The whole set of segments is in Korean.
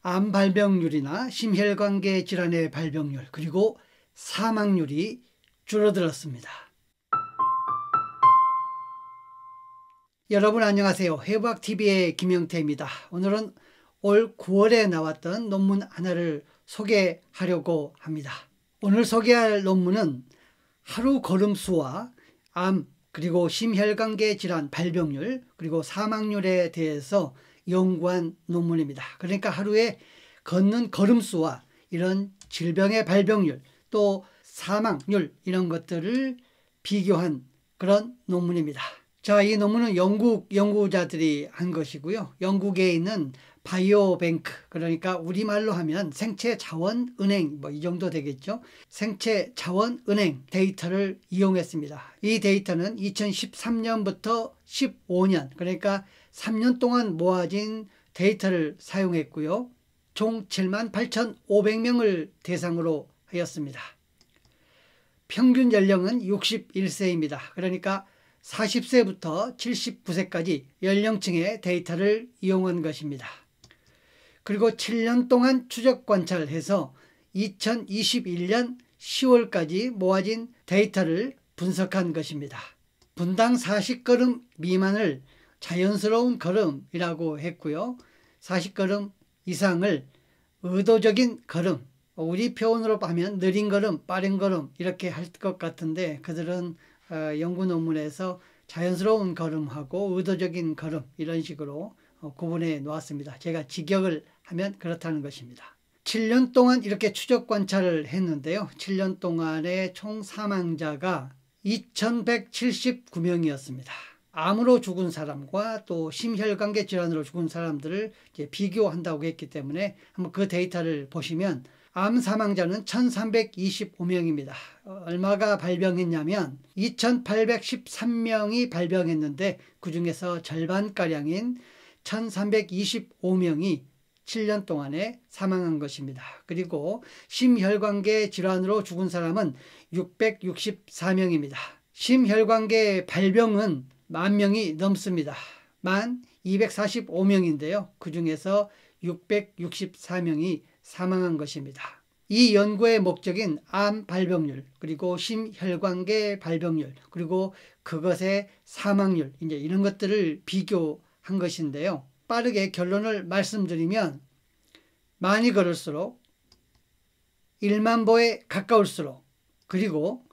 암 발병률이나 심혈관계 질환의 발병률 그리고 사망률이 줄어들었습니다. 여러분 안녕하세요. 해부학TV의 김영태입니다. 오늘은 올 9월에 나왔던 논문 하나를 소개하려고 합니다. 오늘 소개할 논문은 하루 걸음수와 암 그리고 심혈관계 질환 발병률 그리고 사망률에 대해서 연구한 논문입니다. 그러니까 하루에 걷는 걸음수와 이런 질병의 발병률 또 사망률 이런 것들을 비교한 그런 논문입니다. 자, 이 논문은 영국 연구자들이 한 것이고요. 영국에 있는 바이오뱅크, 그러니까 우리말로 하면 생체자원은행 이 정도 되겠죠. 생체자원은행 데이터를 이용했습니다. 이 데이터는 2013년부터 15년 그러니까 3년 동안 모아진 데이터를 사용했고요. 총 78,500명을 대상으로 하였습니다. 평균 연령은 61세입니다. 그러니까 40세부터 79세까지 연령층의 데이터를 이용한 것입니다. 그리고 7년 동안 추적 관찰해서 2021년 10월까지 모아진 데이터를 분석한 것입니다. 분당 40걸음 미만을 자연스러운 걸음이라고 했고요. 40걸음 이상을 의도적인 걸음, 우리 표현으로 하면 느린 걸음, 빠른 걸음 이렇게 할 것 같은데 그들은 연구 논문에서 자연스러운 걸음하고 의도적인 걸음 이런 식으로 구분해 놓았습니다. 제가 직역을 하면 그렇다는 것입니다. 7년 동안 이렇게 추적 관찰을 했는데요. 7년 동안의 총 사망자가 2,179명이었습니다. 암으로 죽은 사람과 또 심혈관계 질환으로 죽은 사람들을 이제 비교한다고 했기 때문에 한번 그 데이터를 보시면 암 사망자는 1,325명입니다. 얼마가 발병했냐면 2,813명이 발병했는데 그중에서 절반가량인 1,325명이 7년 동안에 사망한 것입니다. 그리고 심혈관계 질환으로 죽은 사람은 664명입니다. 심혈관계 발병은 10,000명이 넘습니다. 1,245명인데요. 그중에서 664명이 사망한 것입니다. 이 연구의 목적인 암 발병률 그리고 심혈관계 발병률 그리고 그것의 사망률 이제 이런 것들을 비교한 것인데요. 빠르게 결론을 말씀드리면 많이 걸을수록 1만 보에 가까울수록 그리고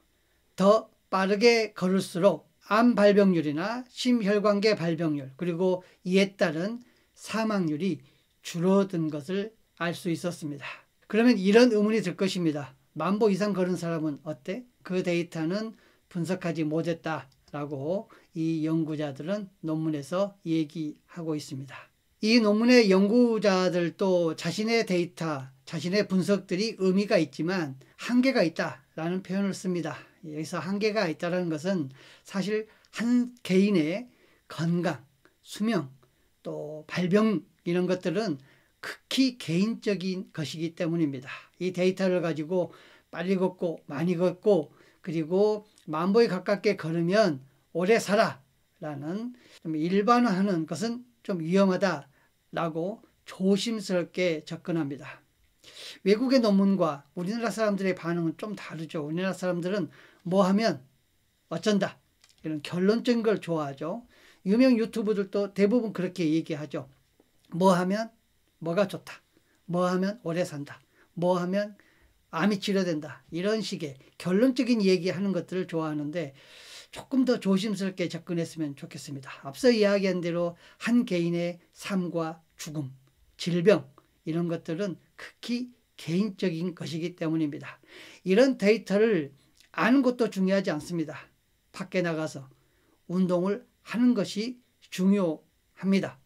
더 빠르게 걸을수록 암 발병률이나 심혈관계 발병률 그리고 이에 따른 사망률이 줄어든 것을 알 수 있었습니다. 그러면 이런 의문이 들 것입니다. 10,000보 이상 걸은 사람은 어때? 그 데이터는 분석하지 못했다라고 이 연구자들은 논문에서 얘기하고 있습니다. 이 논문의 연구자들도 자신의 데이터, 자신의 분석들이 의미가 있지만 한계가 있다라는 표현을 씁니다. 여기서 한계가 있다는 것은 사실 한 개인의 건강, 수명, 또 발병 이런 것들은 극히 개인적인 것이기 때문입니다. 이 데이터를 가지고 빨리 걷고 많이 걷고 그리고 10,000보에 가깝게 걸으면 오래 살아 라는 좀 일반화하는 것은 좀 위험하다라고 조심스럽게 접근합니다. 외국의 논문과 우리나라 사람들의 반응은 좀 다르죠. 우리나라 사람들은 뭐 하면 어쩐다 이런 결론적인 걸 좋아하죠. 유명 유튜브들도 대부분 그렇게 얘기하죠. 뭐 하면 뭐가 좋다. 뭐 하면 오래 산다. 뭐 하면 암이 치료된다. 이런 식의 결론적인 얘기하는 것들을 좋아하는데 조금 더 조심스럽게 접근했으면 좋겠습니다. 앞서 이야기한 대로 한 개인의 삶과 죽음, 질병 이런 것들은 극히 개인적인 것이기 때문입니다. 이런 데이터를 아는 것도 중요하지 않습니다. 밖에 나가서 운동을 하는 것이 중요합니다.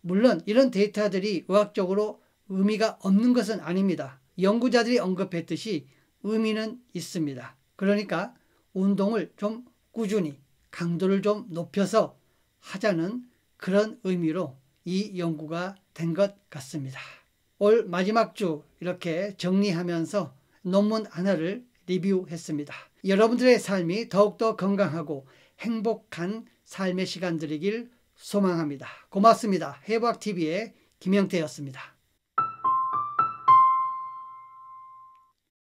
물론 이런 데이터들이 의학적으로 의미가 없는 것은 아닙니다. 연구자들이 언급했듯이 의미는 있습니다. 그러니까 운동을 좀 꾸준히 강도를 좀 높여서 하자는 그런 의미로 이 연구가 된 것 같습니다. 올 마지막 주 이렇게 정리하면서 논문 하나를 리뷰했습니다. 여러분들의 삶이 더욱더 건강하고 행복한 삶의 시간 되길 소망합니다. 고맙습니다. 해부학TV의 김영태였습니다.